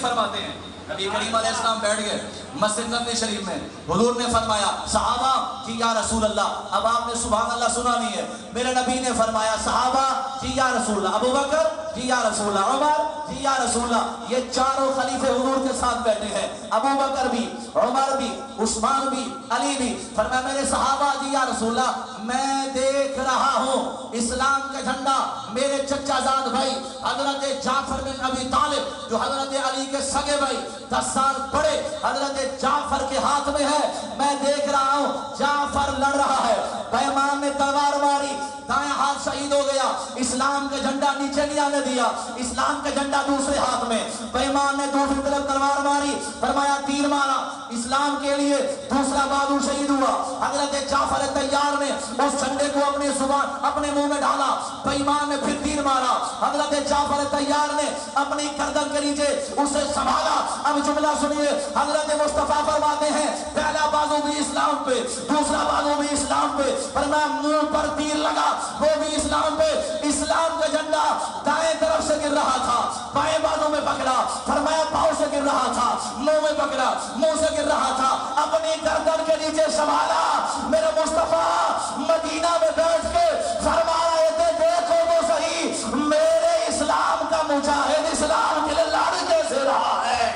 فرماتے ہیں نبی کریم علیہ السلام بیٹھ گئے مسجد نبوی شریف میں. حضور نے فرمایا صحابہ جی یا رسول اللہ. اب آپ نے سبحان اللہ سنا نہیں ہے. میرے نبی نے فرمایا صحابہ جی یا رسول اللہ. ابو بکر جی یا رسول اللہ. عمر جی یا رسول اللہ. یہ چاروں خلیفے حضور کے ساتھ بیٹھے ہیں. ابو بکر بھی, عمر بھی, عثمان بھی, علی بھی. فرمایا میرے صحابہ جی یا رسول اللہ میں دیکھ رہا ہوں اسلام کا جھنڈا میرے چچا زاد بھائی حضرت جعفر بن ابی طالب جو حضرت علی کے سگے بھائی 10 سال پڑے حضرت جعفر کے ہاتھ میں ہے. میں دیکھ رہا ہوں جعفر لڑ رہا ہے. پیمان نے تلوار ماری, دائیں ہاتھ شہید ہو گیا. اسلام کا جھنڈا نیچے نہیں آنے دیا, اسلام کا جھنڈا دوسرے ہاتھ میں. پیمان نے دوسری طرف تلوار ماری, فرمایا تیر مارا اسلام کے لیے. دوسرا بازو شہید ہوا. حضرت جعفر طیار نے اس جھنڈے کو اپنی زبان اپنے منہ میں ڈالا. پیمان نے پھر تیر مارا. حضرت جعفر طیار نے اپنی گردن کے نیچے اسے سنبھالا. اب جملہ سنیے, حضرت مصطفیٰ فرماتے ہیں پہلا بازو بھی اسلام پہ, دوسرا بازو بھی اسلام پہ. فرمایا منہ پر تیر لگا وہ بھی اسلام پہ. اسلام کا جھنڈا دائیں طرف سے گر رہا تھا, بائیں بازو میں پکڑا. فرمایا پاؤں سے گر رہا تھا, منہ میں پکڑا, منہ سے گر رہا تھا, اپنی گردن کے نیچے سنبھالا. میرے مصطفیٰ مدینہ میں بیٹھ کے فرما رہے تھے دیکھو تو صحیح میرے اسلام کا مجاہد اسلام کے لیے لڑ کیسے رہا ہے.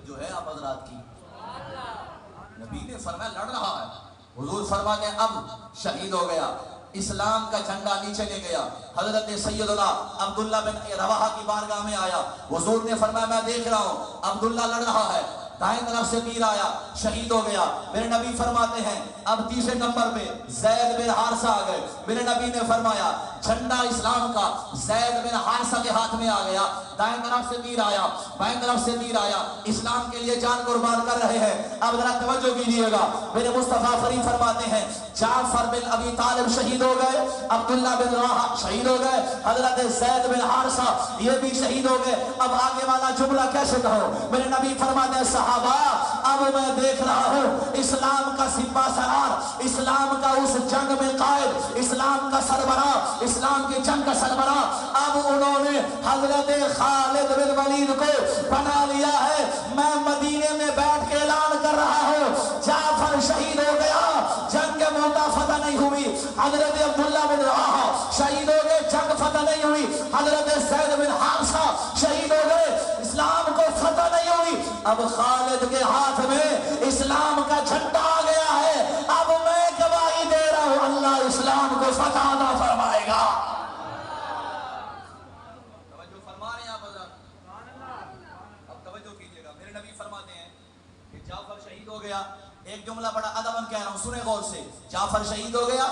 جو ہے آپ حضرات کی نبی نے فرمایا لڑ رہا ہے. حضور فرماتے ہیں اب شہید ہو گیا. اسلام کا جھنڈا نیچے لے گیا. حضرت سیدنا عبداللہ بن رواحہ کی بارگاہ میں آیا. حضور نے فرمایا میں دیکھ رہا ہوں عبداللہ لڑ رہا ہے. دائیں طرف سے تیر آیا, شہید ہو گیا. میرے نبی فرماتے ہیں اب تیسرے نمبر پہ زید بن حارثہ آ گئے. میرے نبی نے فرمایا جھنڈا اسلام کا زید بن حارثہ کے ہاتھ میں آ گیا. دائیں طرف سے تیر آیا, بائیں طرف سے تیر آیا. اسلام کے لیے جان قربان کر رہے ہیں. اب ذرا توجہ کیجیے گا. میرے مصطفیٰ فرید فرماتے ہیں جعفر بن ابی طالب شہید ہو گئے, عبداللہ بن رواحہ شہید ہو گئے, حضرت زید بن حارثہ یہ بھی شہید ہو گئے. اب آگے والا جملہ کیسے کہو. میرے نبی فرماتے ہیں صحابہ اب میں دیکھ رہا ہوں اسلام کا سپاہ سالار, اسلام کا اس جنگ میں قائد, اسلام کا سربراہ, اسلام کی جنگ کا سربراہ. اب انہوں نے حضرت خالد بن ولید کو بنا لیا ہے. میں مدینے میں بیٹھ کے اعلان کر رہا ہوں جعفر شہید ہو گیا, جنگ موٹا فتح نہیں ہوئی. حضرت عبداللہ بن رواحہ شہید ہو گئے, جنگ فتح نہیں ہوئی. حضرت زید بن حارثہ شہید ہو گئے, اسلام کو فتح نہیں ہوئی. اب خالد کے ہاتھ میں اسلام کا جھنڈا آ گیا ہے. اب میں گواہی دے رہا ہوں اللہ اسلام کو فتح عطا فرمائے گا. توجہ فرما رہے ہیں آپ حضرات, اب توجہ کیجئے گا. میرے نبی فرماتے ہیں کہ جعفر شہید ہو گیا. ایک جملہ بڑا ادباً کہہ رہا ہوں, سنیں غور سے. جعفر شہید ہو گیا,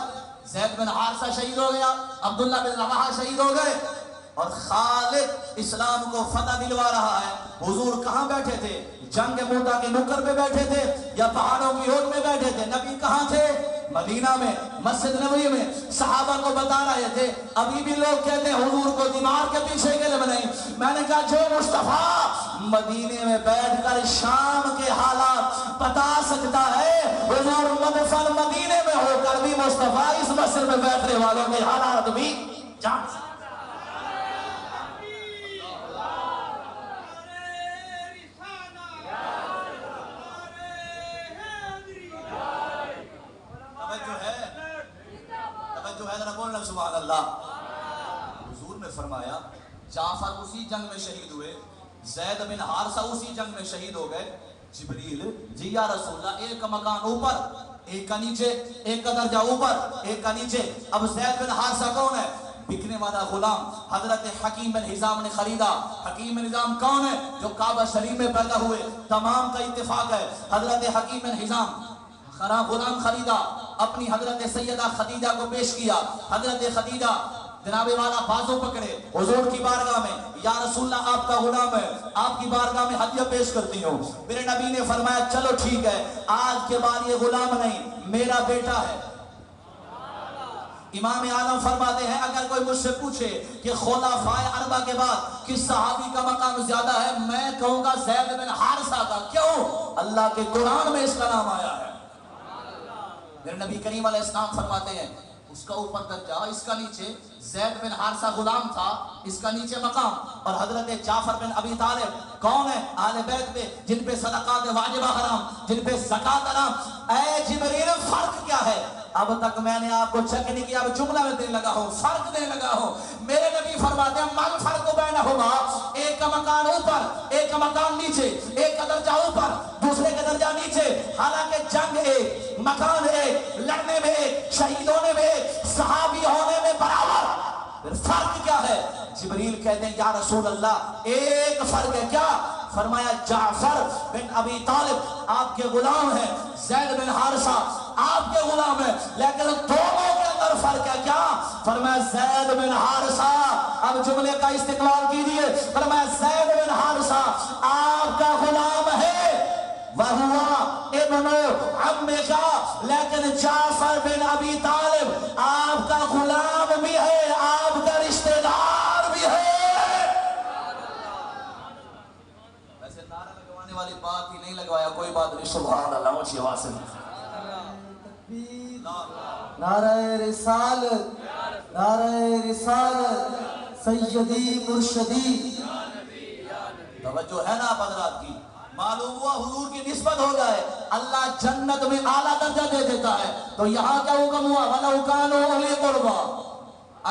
زید بن حارثہ شہید ہو گیا, عبداللہ بن رواحہ شہید ہو گئے, اور خالد اسلام کو فتح دلوا رہا ہے. حضور کہاں بیٹھے تھے؟ جنگ موٹا کے نکر پہ بیٹھے تھے یا پہاڑوں کی اوٹ میں بیٹھے تھے؟ نبی کہاں تھے؟ مدینہ میں, مسجد نبوی میں. صحابہ کو بتا رہے تھے. ابھی بھی لوگ کہتے ہیں حضور کو دیوار کے پیچھے کے لیے نہیں. میں نے کہا جو مصطفیٰ مدینے میں بیٹھ کر شام کے حالات بتا سکتا ہے, حضور مدفن مدینے میں ہو کر بھی مصطفیٰ اس مسجد میں بیٹھنے والوں کے حالات بھی جان سکتا. سبحان اللہ. حضور نے فرمایا جعفر اسی جنگ میں شہید ہوئے, زید بن حارثہ اسی جنگ میں شہید ہو گئے. جبریل جی یا رسول اللہ ایک مکان اوپر, ایک کا نیچے, ایک کا درجہ اوپر, ایک کا نیچے. اب زید بن حارثہ کون ہے؟ بکنے والا غلام حضرت حکیم بن حزام نے خریدا. حکیم بن حزام کون ہے؟ جو کعبہ شریف میں پیدا ہوئے. تمام کا اتفاق ہے حضرت حکیم بن حزام غلام خریدا, اپنی حضرت سیدہ خدیجہ کو پیش کیا. حضرت خدیجہ جناب والا بازو پکڑے حضور کی بارگاہ میں, یا رسول اللہ آپ کا غلام ہے, آپ کی بارگاہ میں ہدیہ پیش کرتی ہوں. میرے نبی نے فرمایا چلو ٹھیک ہے, آج کے بعد یہ غلام نہیں میرا بیٹا ہے. امام اعظم فرماتے ہیں اگر کوئی مجھ سے پوچھے کہ خلفائے اربعہ کے بعد کس صحابی کا مقام زیادہ ہے, میں کہوں گا زید بن حارثہ کا. کیوں؟ اللہ کے قرآن میں اس کا نام آیا ہے. میرے نبی کریم علیہ السلام فرماتے ہیں اس کا اوپر درجہ، اس کا نیچے زید بن حارثہ غلام تھا، اس کا نیچے مقام. اور حضرت جعفر بن ابی طالب کون ہے؟ اہل بیت میں جن پہ صدقات واجبہ حرام، جن پہ زکات حرام. اے جبریل فرق کیا ہے؟ اب تک میں نے آپ کو چیک نہیں کیا، اب جملہ میں دینے لگا ہوں، فرق دینے لگا ہوں. میرے نبی فرماتے ہیں من فرق بینہما، ایک کا مکان اوپر، ایک کا مکان نیچے، ایک کا درجہ اوپر، دوسرے کا درجہ نیچے. حالانکہ جنگ ایک، مکان ایک، لڑنے میں ایک، شہید ہونے میں ایک، صحابی ہونے میں برابر. پھر فرق کیا ہے؟ جبریل کہتے ہیں یا رسول اللہ ایک فرق ہے. کیا؟ فرمایا جعفر بن ابی طالب آپ کے غلام ہیں، زید بن حارثہ آپ کے غلام ہیں، لیکن دونوں کے اندر فرق ہے. کیا؟ فرمایا زید بن حارثہ، اب جملے کا استقبال کیجئے، فرمایا زید بن حارثہ آپ کا غلام ہے، وَهُوَ ابن عمِّكَ، لیکن جعفر بن ابی طالب آپ کا غلام بھی ہے، آپ کا رشتہ دار بھی ہے. ویسے نعرہ لگوانے والی بات ہی نہیں لگوایا، کوئی بات نہیں. سبحان اللہ، اونچی آواز سے نعرہ رسالت، نعرہ رسالت، سیدی مرشدی. توجہ ہے نا آپ حضرات کی؟ معلوم ہوا حضور کی نسبت ہو جائے اللہ جنت میں اعلیٰ درجہ دے دیتا ہے. تو یہاں کیا حکم ہوا؟ وَلَوْ كَانُوا أُولِي قُرْبَىٰ،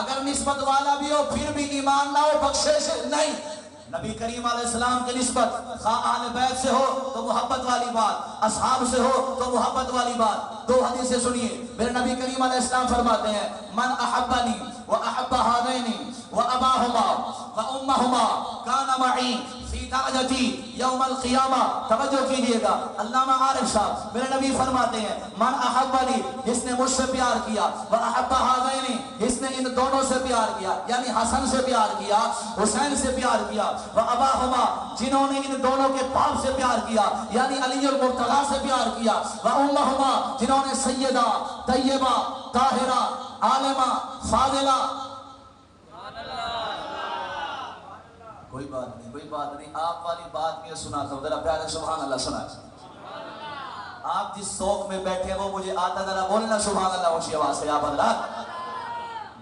اگر نسبت والا بھی ہو پھر بھی ایمان نہ ہو، بخشش نہیں. نبی کریم علیہ السلام کی نسبت خواہ اہل بیت سے ہو تو محبت والی بات، اصحاب سے ہو تو محبت والی بات. دو حدیثیں سنیے. میرے نبی کریم علیہ السلام فرماتے ہیں من احبنی واحب هذین واباہما وامہما کان معی فی درجتی یوم القیامہ. توجہ کیجئے گا، علامہ عارف صاحب میرے نبی فرماتے ہیں من احبنی، جس نے مجھ سے پیار کیا، واحب هذین، جس نے ان دونوں سے پیار کیا، یعنی حسن سے پیار کیا، حسین سے پیار کیا، واباہما، جنہوں نے ان دونوں کے باپ سے پیار کیا یعنی علی المرتضیٰ سے پیار کیا، وامہما، جنہوں نے سیدہ طیبہ طاہرہ عالمہ فاضلہ. کوئی بات نہیں، کوئی بات نہیں، آپ والی بات میں سناتا ہوں، ذرا پیارے سبحان اللہ سنا. آپ جس شوق میں بیٹھے وہ مجھے آتا، ذرا بولنا سبحان اللہ اونچی آواز سے. آپ حضرات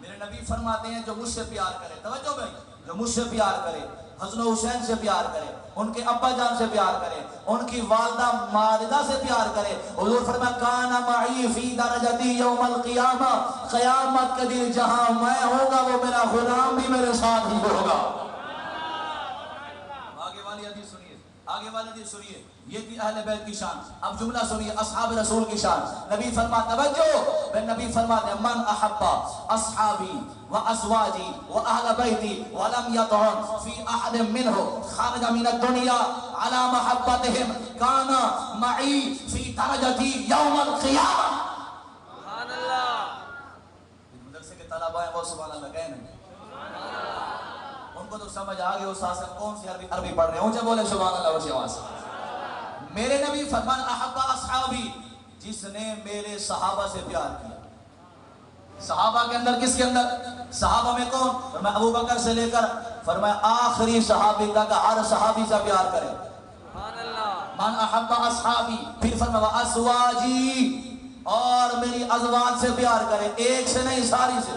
میرے نبی فرماتے ہیں جو مجھ سے پیار کرے، توجہ بھائی، جو مجھ سے پیار کرے، حسن حسین سے پیار کرے، ان کے ابا جان سے پیار کرے، ان کی والدہ ماجدہ سے پیار کرے، حضور فرمایا کان معی فی درجتی یوم القیامہ، قیامت کے دن جہاں میں ہوگا وہ میرا غلام بھی میرے ساتھ ہی ہوگا. آگے والی حدیث سنیے، آگے والی حدیث سنیے. یہ تھی اہل بیت کی شان. اب جملہ سنیے اصحاب رسول کی شان. نبی فرماتا توجہ، نبی فرماتے ہیں من احب اصحابی وازواجی واہل بیتی ولم یطعن فی احد منهم خرج من الدنیا علی محبتهم کان معی فی درجتی یوم القیامہ. سبحان اللہ. مدرسے کے طلباء ہیں وہ سبحان اللہ کہیں نہیں، ان کو تو سمجھ آگے اس سے کون سی عربی پڑھ رہے ہیں. اونچے بولے سبحان اللہ اونچی آواز. میرے نبی فرمان احب اصحابی، جس نے میرے صحابہ سے پیار کیا. صحابہ کے اندر کس کے اندر؟ صحابہ میں کون؟ فرمایا ابو بکر سے لے کر فرمایا آخری صحابی تک، ہر صحابی سے پیار کرے. من احب اصحابی، پھر فرمایا ازواجی، اور میری ازواج سے پیار کرے، ایک سے نہیں ساری سے.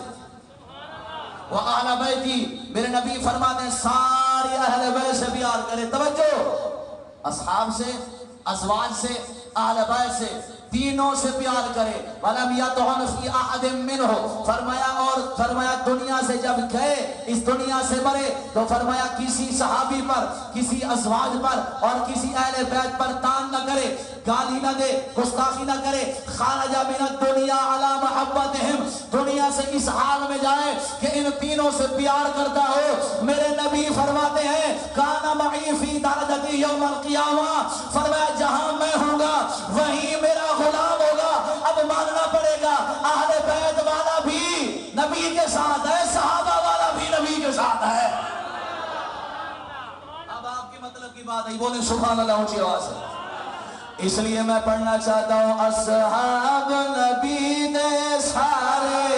وَأَهْلَ بَيْتِي، میرے نبی فرماتے ہیں ساری اہل بیت سے پیار کرے. توجہ، اصحاب سے، ازواج سے، اہل بیت سے، تینوں سے پیار کرے. وَلَمْ يَطْعَنْ فِي أَحَدٍ مِّنْهُ، فرمایا اور فرمایا دنیا سے جب گئے، اس دنیا سے مرے تو فرمایا کسی صحابی پر، کسی ازواج پر اور کسی اہل بیت پر تان نہ کرے، گالی نہ دے، گستاخی نہ کرے. خارج من الدنیا علی محبتہم، دنیا سے اس حال میں جائے کہ ان تینوں سے پیار کرتا ہو. میرے نبی فرماتے ہیں کان معی فی درجتی یوم القیامہ، فرمایا جہاں میں ہوں گا وہیں میرا غلام ہوگا. اب ماننا پڑے گا اہل بیت والا بھی نبی کے ساتھ ہے، صحابہ والا بھی نبی کے ساتھ ہے. اب آپ کی مطلب کی بات ہے، بولیں سبحان اللہ اونچی آواز سے. اس لیے میں پڑھنا چاہتا ہوں اصحاب نبی نے سارے،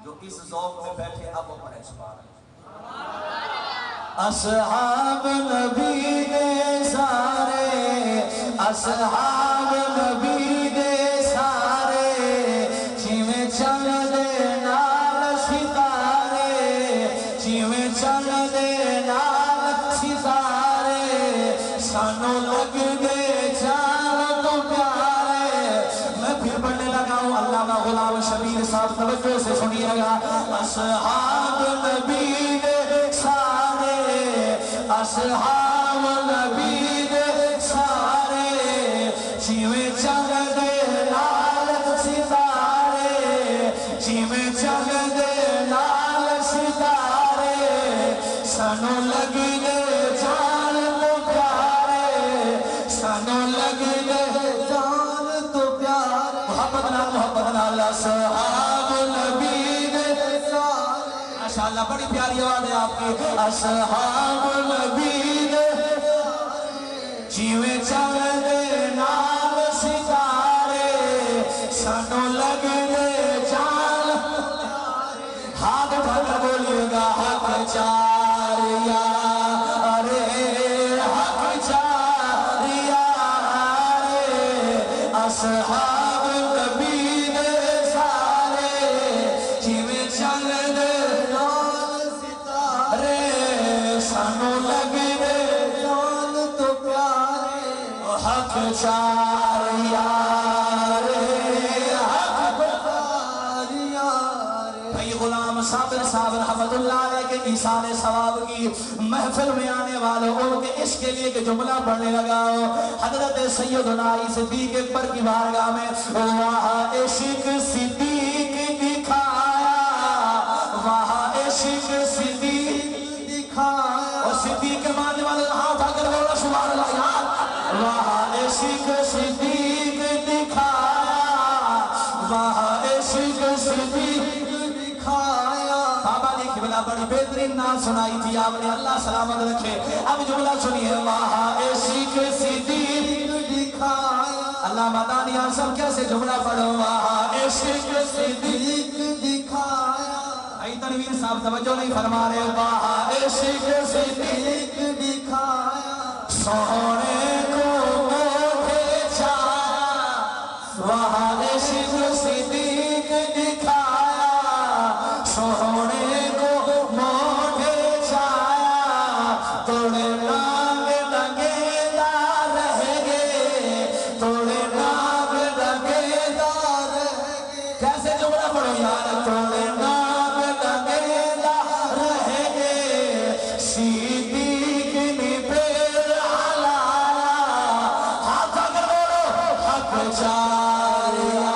جو اس ذوق میں بیٹھے اب وہ پڑھے سبحان اللہ. اصحاب نبی نے سارے، اصحاب نبی نے سارے لگا اصحاب نبی دے سارے اصحاب نبی دے سارے جیویں چند دے لال ستارے جیویں چند دے لال ستارے سانو لگ دے جان تو پیارے سانو لگ دے جان تو پیارے محبت نال اصحاب نبی دے سارے ماشاءاللہ بڑی پیاری آواز ہے آپ کی اصحاب نبی دے جیویں چند دے نال ستارے سانو لگ دے جان ہاتھ اٹھا کر بولیے گا حق چار یارے حق چار یارے اصحاب نبی دے سارے جیویں چند دے لال ستارے سانو لگ دے جان تو پیارے حق چار یارے حق یارے بھائی غلام صابر صاحب رحمت اللہ علیہ کے ایثار ثواب کی محفل میں آنے والوں ان کے عشق کے لیے کہ جملہ پڑھنے لگا حضرت سیدنا صدیق اکبر کی بارگاہ میں وہاں عشق صدیق دکھایا وہاں عشق صدیق دکھایا اور صدیق کے ماننے والے ہاتھ اٹھا کر بولا سبحان اللہ یار وہاں عشق صدیق دکھایا وہاں عشق صدیق دکھایا بابا نے قبلہ بڑی بہترین نام سنائی تھی آپ نے اللہ سلامت رکھے اب جملہ سنیے وہاں عشق صدیق دکھایا اللہ مدانی آپ سب کیسے جملہ پڑھو وہاں عشق صدیق دکھایا بھائی تنویر صاحب توجہ نہیں فرما رہے وہاں عشق صدیق دکھایا سونے کو موڑے چایا وہاں عشق صدیق دکھایا سونے کو موڑے چایا توڑے نام لگے رہ گے توڑے نام لگے کیسے جملہ پڑھو یار توڑے نام لگے رہ گے صدیق نے پیر علایا ہاتھ اگر بولو حق چاریا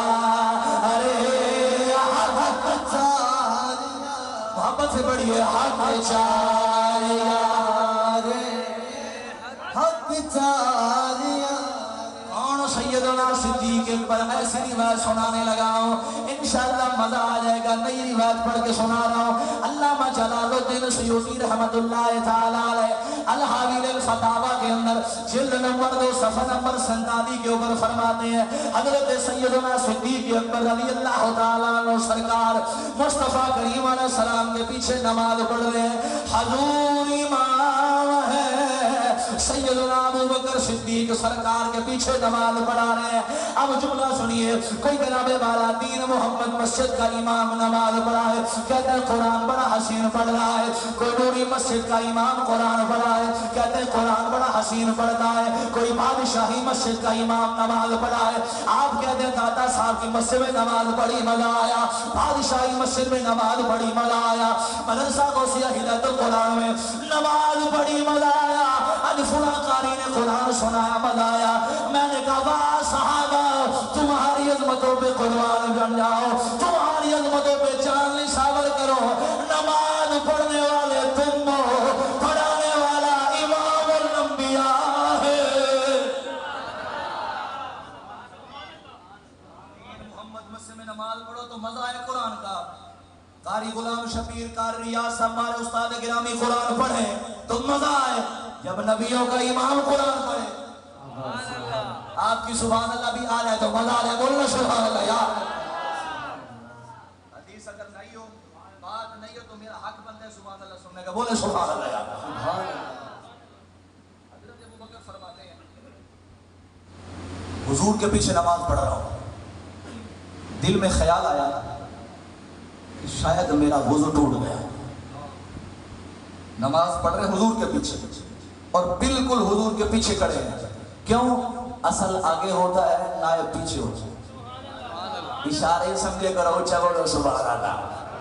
ارے حق چاریا محبت سے بڑی ہے حق چاریا حق چاریا کون سیدنا صدیق اکبر ایسی روایت سنانے لگا ہوں انشاءاللہ مزہ آ جائے گا نئی روایت پڑھ کے سنا رہا ہوں علامہ جلال الدین سیوطی رحمت اللہ تعالیٰ علیہ الحاوی الفتاوی کے اندر جلد نمبر 2 صفحہ نمبر 47 کے اوپر فرماتے ہیں حضرت سیدنا صدیق اکبر رضی اللہ تعالیٰ عنہ سرکار مصطفیٰ کریم علیہ السلام کے پیچھے نماز پڑھ رہے ہیں حضور امام ہے سیدنا ابو بکر صدیق سرکار کے پیچھے نماز پڑھا رہے ہیں اب جملہ سنیے کوئی جناب والا دین محمد مسجد کا امام نماز پڑھا ہے کہتے ہیں قرآن بڑا حسین پڑھ رہا ہے کوئی نوری مسجد کا امام قرآن پڑھا ہے کہتے ہیں قرآن بڑا حسین پڑھتا ہے کوئی بادشاہی مسجد کا امام نماز پڑھا ہے آپ کہتے ہیں داتا صاحب کی مسجد میں نماز پڑھی مزہ آیا بادشاہی مسجد میں نماز پڑھی مزہ آیا مدرسہ غوثیہ ہدایت القرآن میں نماز پڑھی مزہ آیا فلاں قاری نے قرآن سنایا مزہ آیا میں نے کہا واہ صحابہ تمہاری عظمتوں پہ قرآن بن جاؤ تمہاری عظمتوں پہ جان نثار کرو نماز پڑھنے والے تم ہو پڑھانے والا امام الانبیاء ہے محمد مسجد میں نماز پڑھو تو مزہ آئے قرآن کا قاری غلام شبیر قاری ریاض صاحب ہمارے استاد گرامی قرآن پڑھیں تو مزہ آئے جب نبیوں کا امام قرآن پڑھے آپ کی سبحان اللہ بھی آ رہا ہے تو مزہ آ رہا ہے بولنا سبحان اللہ یار حدیث اگر نہیں ہو بات نہیں ہو تو میرا حق بنتا ہے سبحان اللہ سننے کا بولے سبحان اللہ یار حضرت ابو بکر فرماتے ہیں حضور کے پیچھے نماز پڑھ رہا ہوں دل میں خیال آیا شاید میرا وضو ٹوٹ گیا نماز پڑھ رہے حضور کے پیچھے اور بالکل حضور کے پیچھے کھڑے ہیں کیوں اصل آگے ہوتا ہے نائب پیچھے ہوتا ہے اشارے سمجھے کرو اچھا بولو سبحان اللہ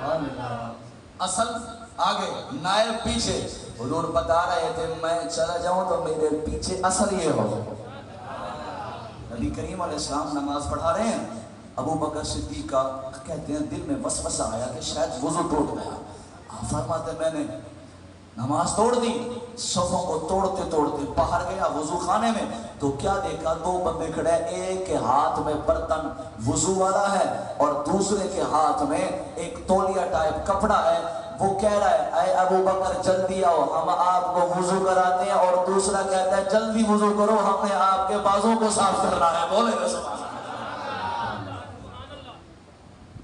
اصل آگے نائب پیچھے. حضور بتا رہے تھے میں چلا جاؤں تو میرے پیچھے اثر یہ ہو. نبی کریم علیہ السلام نماز پڑھا رہے ہیں. ابو بکر صدیق کا کہتے ہیں دل میں وسوسہ آیا کہ شاید وضو ٹوٹ گیا. آپ فرماتے میں نے نماز توڑ دی. صفوں کو توڑتے توڑتے باہر گیا وضو خانے میں تو کیا دیکھا, 2 بندے کھڑے ہیں. ایک کے ہاتھ میں برتن وضو والا ہے اور دوسرے کے ہاتھ میں ایک تولیہ ٹائپ کپڑا ہے. وہ کہہ رہا ہے اے ابو بکر جلدی آؤ ہم آپ کو وضو کراتے ہیں, اور دوسرا کہتا ہے جلدی وضو کرو ہم نے آپ کے بازوں کو صاف کرنا ہے. بولے گا سبحان اللہ.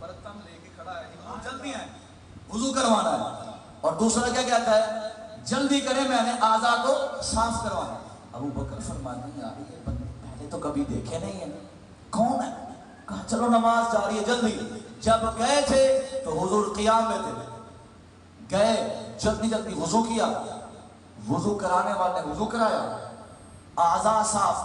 برتن لے کے کھڑا ہے, جلدی ہے وضو کروانا ہے, اور دوسرا کیا کہتا ہے جلدی کریں میں نے اعضاء کو صاف کروانا. ابو بکر فرماتے ہیں یار یہ بندے پہلے تو کبھی دیکھے نہیں ہیں, کون ہے؟ کہا چلو نماز جا رہی ہے جلدی. جب گئے تھے تو حضور قیام میں تھے. گئے جلدی جلدی وضو کیا, وضو کرانے والے نے وضو کرایا, اعضاء صاف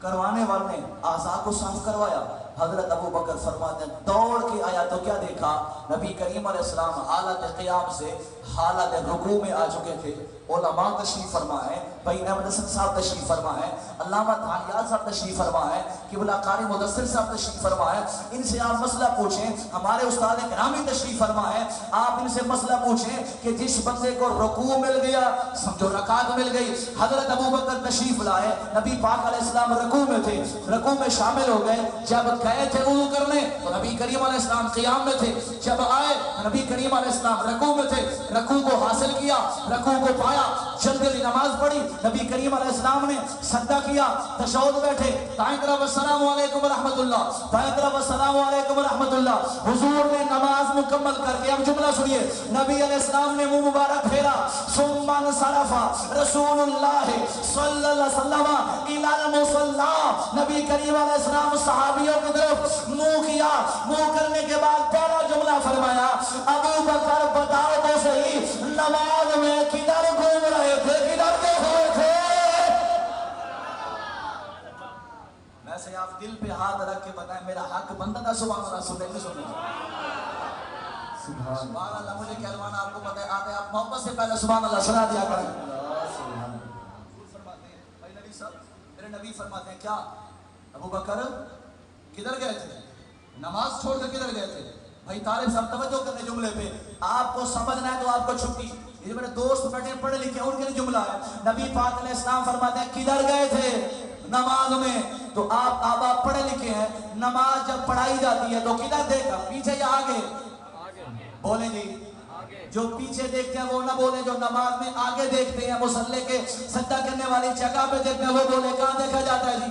کروانے والے نے اعضاء کو صاف کروایا. حضرت ابو بکر فرماتے ہیں دوڑ کے آیا تو کیا دیکھا, نبی کریم علیہ السلام حالت قیام سے حالت رکوع میں آ چکے تھے. علماء تشریف فرما ہے, بھائی احمد حسن صاحب تشریف فرما ہے, علامہ دھانیال صاحب تشریف فرما ہے, قبلہ قاری مدثر صاحب تشریف فرما ہے. ان سے آپ مسئلہ پوچھیں. ہمارے استاد گرامی تشریف فرما ہے, آپ ان سے مسئلہ پوچھیں کہ جس بندے کو رکوع مل گیا سمجھو رکعت مل گئی. حضرت ابو بکر تشریف لائے, نبی پاک علیہ السلام رکوع میں تھے, رکوع میں شامل ہو گئے. جب گئے تھے وضو کرنے تو نبی کریم علیہ السلام قیام میں تھے. جب آئے نبی کریم علیہ السلام رکوع میں تھے, رکوع کو حاصل کیا, رکوع کو پایا, جلدی نماز پڑھی. نبی کریم علیہ السلام نے سجدہ کیا, تشہد بیٹھے, دائیں طرف السلام علیکم ورحمۃ اللہ, بائیں طرف السلام علیکم ورحمۃ اللہ. حضور نے نماز مکمل کر کے اب جملہ سنیے, نبی علیہ السلام نے منہ مبارک پھیرا, ثم انصرف رسول اللہ صلی اللہ علیہ وسلم الی المصلی. نبی کریم علیہ السلام صحابیوں کی طرف منہ کیا, منہ کرنے کے بعد پہلا جملہ فرمایا ابو بکر بتاؤ تو صحیح نماز میں کدھر گھوم رہے تھے, کدھر گئے ہوئے تھے؟ ویسے آپ دل پہ ہاتھ رکھ کے بتائیں میرا حق بندہ تھا سبحان اللہ, سننے کی سننے سبحان اللہ. مجھے کہلوان آپ کو پتہ ہے آتے آپ محبت سے پہلے سبحان اللہ سنا دیا کریں. فرماتے ہیں بھائی نبی صاحب, میرے نبی فرماتے ہیں کیا ابو بکر کدھر گئے تھے, نماز چھوڑ کر کدھر گئے تھے؟ بھائی طالب صاحب توجہ کرنے جملے پہ, آپ کو سمجھنا ہے تو آپ کو چھٹی. یہ میرے دوست بیٹھے پڑھے لکھے ان کے لیے جملہ ہے. نبی پاک علیہ السلام فرماتے ہیں کدھر گئے تھے نماز میں, تو آپ پڑھے لکھے ہیں, نماز جب پڑھائی جاتی ہے تو کدھر دیکھا, پیچھے یا آگے؟ بولیں جی, جو پیچھے دیکھتے ہیں وہ نہ بولیں, جو نماز میں آگے دیکھتے ہیں مصلی کے سجدہ کرنے والی جگہ پہ دیکھتے ہیں وہ بولے کہاں دیکھا جاتا ہے جی؟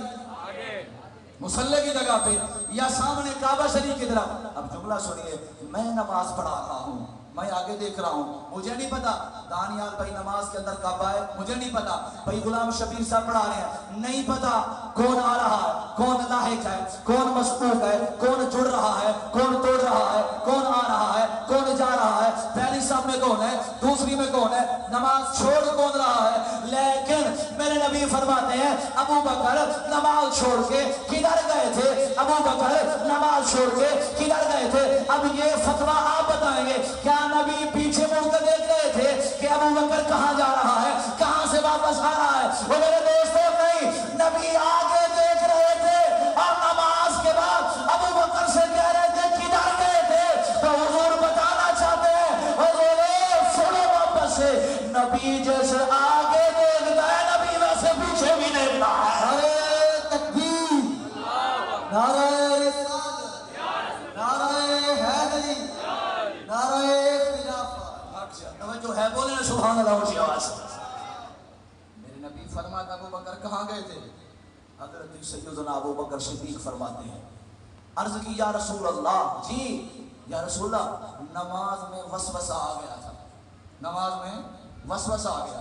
مصلی کی جگہ پہ یا سامنے کعبہ شریف کی طرف. اب جملہ سنیے, میں نماز پڑھا رہا ہوں, میں آگے دیکھ رہا ہوں, مجھے نہیں پتا دانیال بھائی نماز کے اندر کعبہ ہے, مجھے نہیں پتا بھائی غلام شبیر صاحب پڑھا رہے ہیں, نہیں پتا کون آ رہا ہے, کون لاحق ہے, کون مسبوق ہے, کون جڑ رہا ہے, کون توڑ رہا ہے, کون آ رہا ہے, کون جا رہا ہے, پہلی صف میں کون ہے, دوسری میں کون ہے, نماز چھوڑ کون رہا ہے. لیکن میرے نبی فرماتے ہیں ابو بکر نماز چھوڑ کے کدھر گئے تھے, ابو بکر نماز چھوڑ کے کدھر گئے تھے. اب یہ فتویٰ آپ بتائیں گے, کیا نبی پیچھے مڑ کر دیکھ رہے تھے کہ ابو بکر کہاں جا رہا ہے, کہاں سے واپس آ رہا ہے؟ وہ میرے دوستوں نہیں, نبی آگے دیکھ رہے تھے اور نماز کے بعد ابو بکر سے کہہ رہے تھے کدھر گئے تھے, تو حضور بتانا چاہتے ہیں حضور سنو واپس سے, نبی جیسے آگے دیکھتا ہے نبی ویسے پیچھے بھی دیکھتا ہے. نعرہ تکبیر, نعرہ جو ہے بولے نا سبحان اللہ اونچی آواز. میرے نبی فرماتا ابو بکر کہاں گئے تھے؟ حضرت سیدنا ابو بکر صدیق فرماتے ہیں عرض کی یا رسول اللہ, جی یا رسول اللہ, نماز میں وسوسہ آ گیا تھا, نماز میں وسوسہ آ گیا,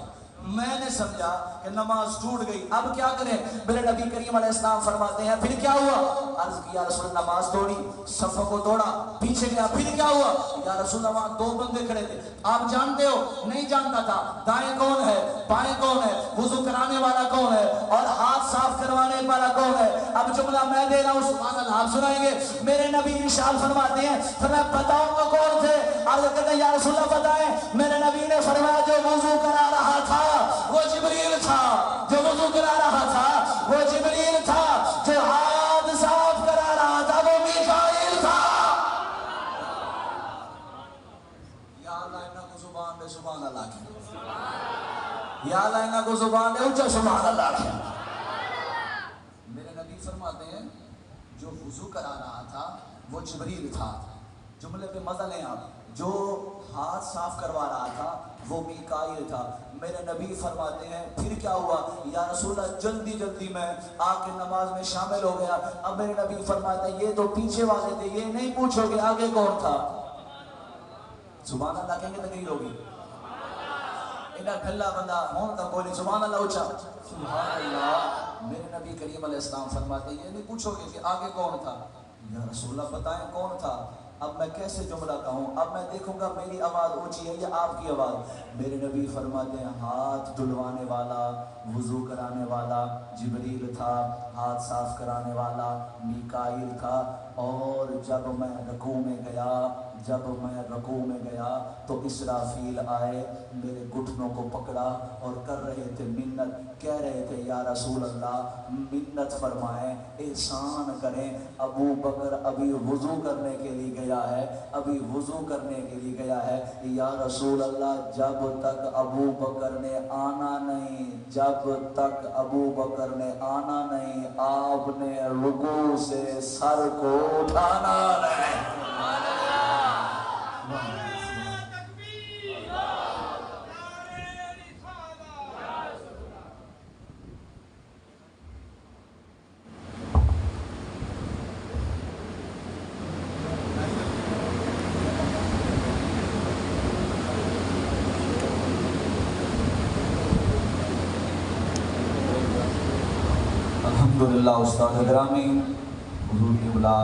میں نے سمجھا کہ نماز ٹوٹ گئی, اب کیا کریں؟ میرے نبی کریم علیہ السلام فرماتے ہیں پھر کیا ہوا؟ عرض کیا رسول اللہ نماز توڑی, صفوں کو توڑا, پیچھے گیا, پھر کیا ہوا؟ یا رسول اللہ وہاں 2 بندے کھڑے تھے, آپ جانتے ہو؟ نہیں جانتا تھا. دائیں کون ہے, بائیں کون ہے, وضو کرانے والا کون ہے اور ہاتھ صاف کروانے والا کون ہے؟ اب جملہ میں دے رہا ہوں سبحان اللہ, آپ سنائیں گے. میرے نبی ارشاد فرماتے ہیں تو میں بتاؤں گا کون تھے, عرض کرتے ہیں یا رسول اللہ بتائیں، میرے نبی نے فرمایا جو وضو کرا رہا تھا وہ جبریل تھا، جو وضو کرا رہا تھا وہ جبریل تھا، جو ہاتھ صاف کرا رہا تھا وہ میکائیل تھا۔ یا اللہ انہاں کو زبان دے سبحان اللہ کی، یا اللہ انہاں کو زبان دے اونچا سبحان اللہ کی۔ میرے نبی فرماتے ہیں جو وضو کرا رہا تھا وہ جبریل تھا، جملے پہ مزہ لیں آپ، جو ہاتھ صاف کروا رہا تھا وہ میکائیل تھا۔ میرے نبی فرماتے ہیں پھر کیا ہوا یا رسول اللہ، جلدی جلدی میں آ کے نماز میں شامل ہو گیا۔ اب میرے نبی فرماتے ہیں یہ تو پیچھے والے تھے، یہ نہیں پوچھو کہ آگے کون تھا۔ سبحان اللہ کہیں گے تقریر ہوگی، انہا کھلا بندہ ہون تا کوئی نہیں، سبحان اللہ اچھا سبحان اللہ۔ میرے نبی کریم علیہ السلام فرماتے ہیں یہ نہیں پوچھو گے کہ آگے کون تھا۔ یا رسول اللہ بتائیں کون تھا۔ اب میں کیسے جملہ کہوں، اب میں دیکھوں گا میری آواز اونچی ہے یا آپ کی آواز۔ میرے نبی فرماتے ہیں ہاتھ دھلوانے والا، وضو کرانے والا جبریل تھا، ہاتھ صاف کرانے والا میکائیل تھا۔ اور جب میں رکوع میں گیا تو اسرافیل آئے، میرے گھٹنوں کو پکڑا اور کر رہے تھے منت، کہہ رہے تھے یا رسول اللہ منت فرمائیں، احسان کریں، ابو بکر ابھی وضو کرنے کے لیے گیا ہے، یا رسول اللہ جب تک ابو بکر نے آنا نہیں آپ نے رکوع سے سر کو اٹھانا نہیں۔ الحمدللہ استاد گرامی حضور کی بلا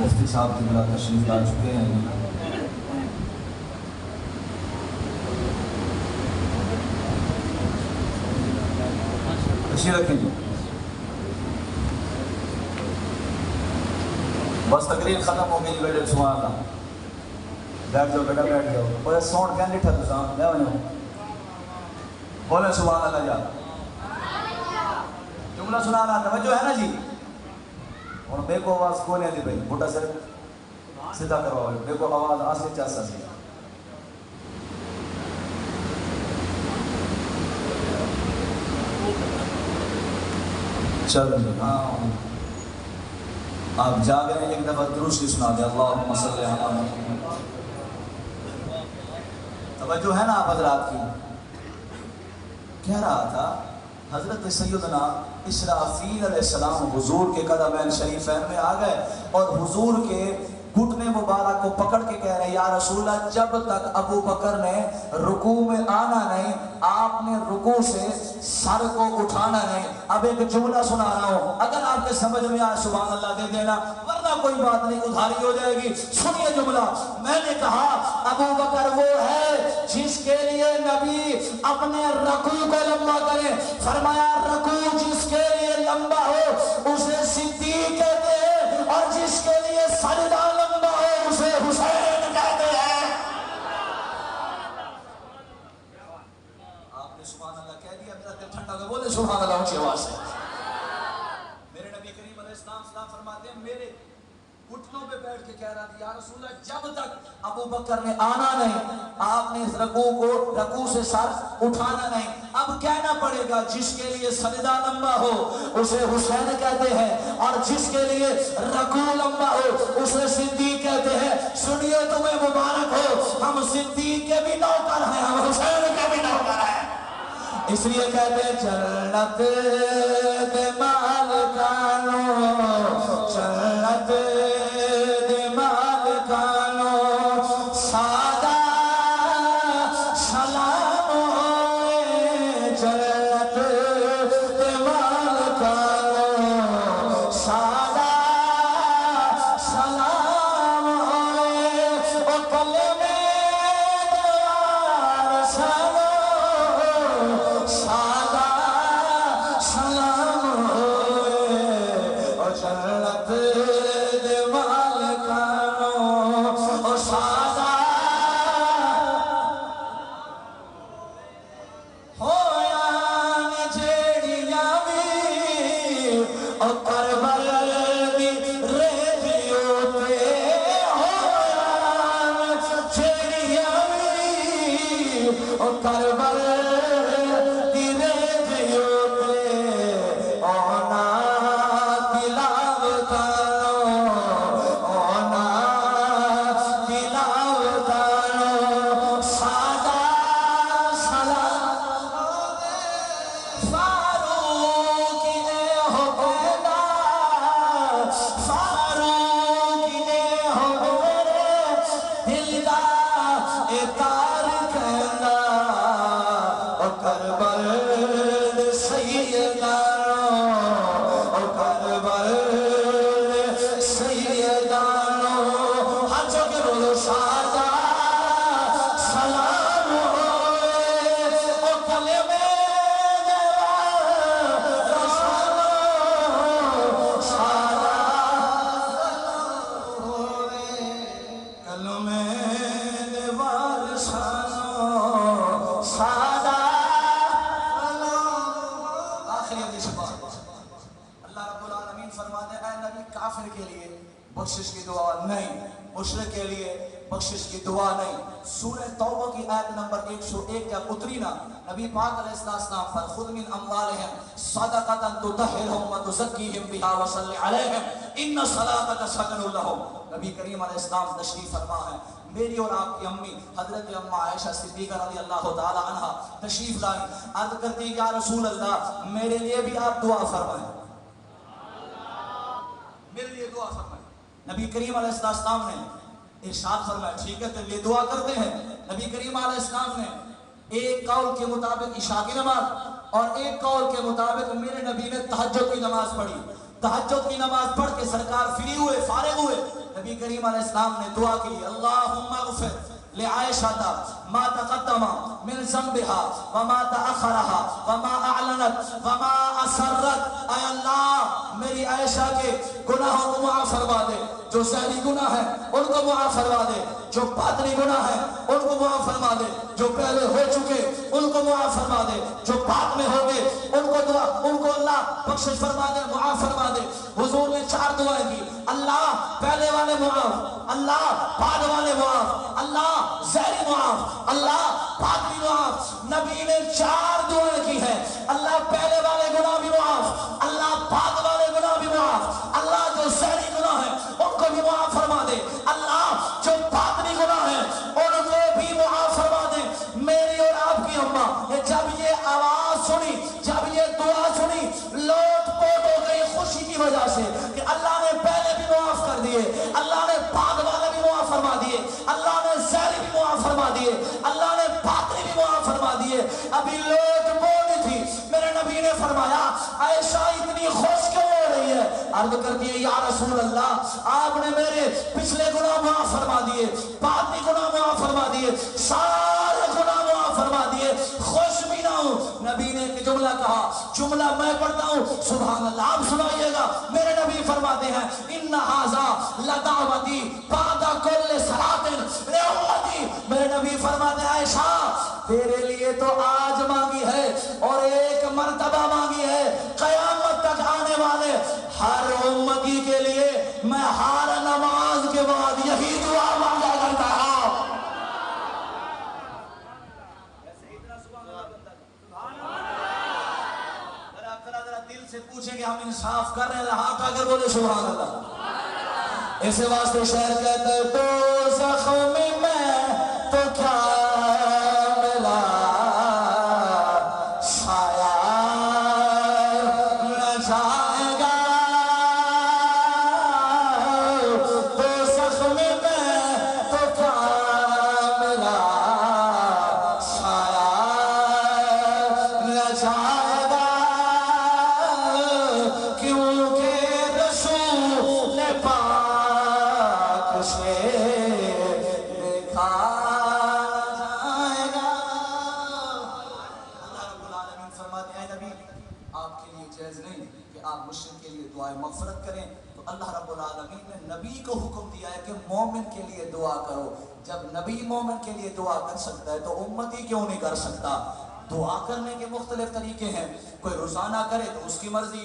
مفتی صاحب کی بلا تشریف لا چکے ہیں۔ تشریف رکھیں جی، بس تقریر ختم ہو گئی جی، بیٹے سبحان اللہ، بیٹھ جاؤ بیٹا بیٹھ جاؤ، بولے سونٹ کہنے ٹھا تو سام لے ونجو، بولے سبحان اللہ جا، جملہ سنانا توجہ ہے نا جی۔ اور بے کو آواز کونے دی بھئی بھوٹا سے سیدھا کرواؤ، بے کو آواز آسے چاسا سی چل ہاں آپ جاگ رہے ہیں، ایک دفعہ درود سنا دے اللہم صلی علی محمد۔ توجہ ہے نا آپ حضرات کی۔ کہہ رہا تھا حضرت سیدنا اسرافیل علیہ السلام حضور کے قدمین شریفین میں آ گئے اور حضور کے گھٹنے مبارک کو پکڑ کے کہہ رہے ہیں یا رسول اللہ جب تک ابو بکر نے رکوع میں آنا نہیں آپ نے رکوع سے سر کو اٹھانا نہیں۔ اب ایک جملہ سنا رہا ہوں، اگر آپ کے سمجھ میں آئے سبحان اللہ دے دینا، ورنہ کوئی بات نہیں ادھاری ہو جائے گی۔ سنیے جملہ، میں نے کہا ابو بکر وہ ہے جس کے لیے نبی اپنے رکوع کو لمبا کرے، فرمایا رکوع جس کے لیے لمبا ہو اسے صدیق کہتے ہیں، اور جس کے لیے سجدہ لمبا ہو اسے حسین کہتے ہیں۔ آپ نے سبحان اللہ کہہ دیا، میرا دل ٹھنڈا ہو گیا، بولے سبحان اللہ اونچی آواز سے۔ میرے نبی کریم علیہ السلام فرماتے ہیں میرے گھٹنوں پہ بیٹھ کے کہہ رہا تھا یا رسول اللہ جب تک ابو بکر نے آنا نہیں آپ نے اس رکوع سے سر اٹھانا نہیں۔ اب کہنا پڑے گا جس کے لیے سجدہ لمبا ہو اسے حسین کہتے ہیں، اور جس کے لیے رکوع لمبا ہو اسے صدیق کہتے ہیں۔ سنیے تمہیں مبارک ہو، ہم صدیق کے بھی نوکر ہیں، ہم حسین کے بھی نوکر ہیں۔ اس لیے کہتے ہیں جنت دے مالکانو، جنت دے مالکانو، سادہ سلام ہوئے، جنت دے مالکانو، سادہ سلام ہوئے، او کلمے دوار سلام سادہ سلام ہوئے، اور کربل تیرے جیوتے اونا دلاوتانو اونا دلاوتانو سادہ سلام فاروقی اے ہو بیدا فاروقی اے ہو میرے دل دا اتار کہنا او کربل سیدانو او کربل سیدانو ہاتھوں کے بولو سادہ سلام ہوئے او کلمے رسولو سادہ سلام ہوئے کلمے وارسانو سادہ آخری حدیث پاک اللہ رب العالمین فرماتے ہیں اے نبی کافر کے لیے بخشش کی دعا نہیں، مشرک کے لیے بخشش کی دعا نہیں۔ سورہ توبہ کی آیت نمبر 101 جب اتری نا نبی پاک علیہ السلام پر خود من اموالہم صدقۃ تطہرہم وتزکیہم بہا وصلی علیہم ان صلاتک سکن لہم۔ نبی کریم علیہ السلام تشریف فرما ہے، میری اور آپ کی امی حضرت اما عائشہ صدیقہ رضی اللہ تعالی عنہ تشریف لائیں، عرض کرتی یا رسول اللہ میرے لیے بھی آپ دعا فرمائیں، میرے لیے دعا فرمائیں۔ نبی کریم علیہ السلام نے ارشاد فرمایا ٹھیک ہے تو یہ دعا کرتے ہیں۔ نبی کریم علیہ السلام نے ایک قول کے مطابق عشاء کی نماز اور ایک قول کے مطابق میرے نبی نے تہجد کی نماز پڑھی۔ تہجد کی نماز پڑھ کے سرکار فری ہوئے، فارغ ہوئے، نبی کریم علیہ السلام نے دعا کی اللہم اغفر لعائشہ ما تقدم من ذنبها وما تأخرها وما اعلنت وما اسرت۔ اے اللہ میری عائشہ کے گناہوں کو معاف فرما دے، جو ظاہری گناہ ہیں ان کو معاف فرما دے، جو باطنی گناہ ہیں ان کو معاف فرما دے، جو پہلے ہو چکے ان کو معاف فرما دے، جو بعد میں ہوں گے ان کو اللہ بخشش فرما دے، معاف فرما دے۔ حضور نے 4 دعائیں کی، اللہ پہلے والے معاف، اللہ بعد والے معاف، اللہ ظاہری معاف، اللہ باطنی معاف۔ نبی نے 4 دعائیں کی ہیں، اللہ پہلے والے گناہ بھی معاف، اللہ بعد والے گناہ بھی معاف، اللہ جو ظاہری گناہ ہیں ان کو بھی معاف فرما دے، اللہ جو باطنی گناہ ہیں ان کو بھی معاف فرما دے۔ میری اور آپ کی اماں جب یہ آواز سنی، جب یہ دعا سنی، لوٹ پوٹ ہو گئی خوشی کی وجہ سے کہ اللہ نے پہلے بھی معاف کر دیے، اللہ نے بعد والے بھی معاف فرما دیے، اللہ نے ظاہری بھی معاف فرما دیے، اللہ نے باطنی بھی معاف فرما دیے۔ ابھی لوٹ پوٹ تھی، میرے نبی نے فرمایا عائشہ اتنی خوش کیوں ہو رہی ہے؟ عرض کرتی ہے یا رسول اللہ آپ نے میرے پچھلے گناہ معاف فرما دیے، باطنی گناہ معاف فرما دیے، سارے گناہ معاف فرما دیے، خوش بھی نہ ہوں۔ نبی نے ایک جملہ کہا، جملہ میں پڑھتا ہوں سبحان اللہ آپ سنائیے گا۔ میرے نبی فرماتے ہیں ان ھذا لدعوتی بعد کل صلاۃ لامتی۔ میرے نبی فرماتے ہیں عائشہ تیرے لیے تو آج مانگی ہے اور ایک مرتبہ مانگی ہے، قیامت تک آنے والے ہر امتی کے لیے میں ہر نماز کے بعد یہی دعا مانگا کرتا ہوں۔ دل سے پوچھیں کہ ہم انصاف کر رہے ہیں، ہاتھ اگر بولے سبحان اللہ۔ اسے واسطے شہر کہتے تو زخم میں تو کیا ملا سایہ نہ جائے گا، تو زخم میں تو کیا ملا سایہ نہ جائے گا، کیونکہ رسول پاک سے دیکھا جائے گا۔ اللہ رب العالمین فرماتے ہیں نبی آپ کے لیے جائز نہیں کہ آپ مشرک کے لیے دعائیں مغفرت کریں، تو اللہ رب العالمین نے نبی کو حکم دیا ہے کہ مومن کے لیے دعا کرو۔ جب نبی مومن کے لیے دعا کر سکتا ہے تو امتی کیوں نہیں کر سکتا؟ دعا کرنے کے مختلف طریقے ہیں، کوئی روزانہ کرے تو اس کی مرضی،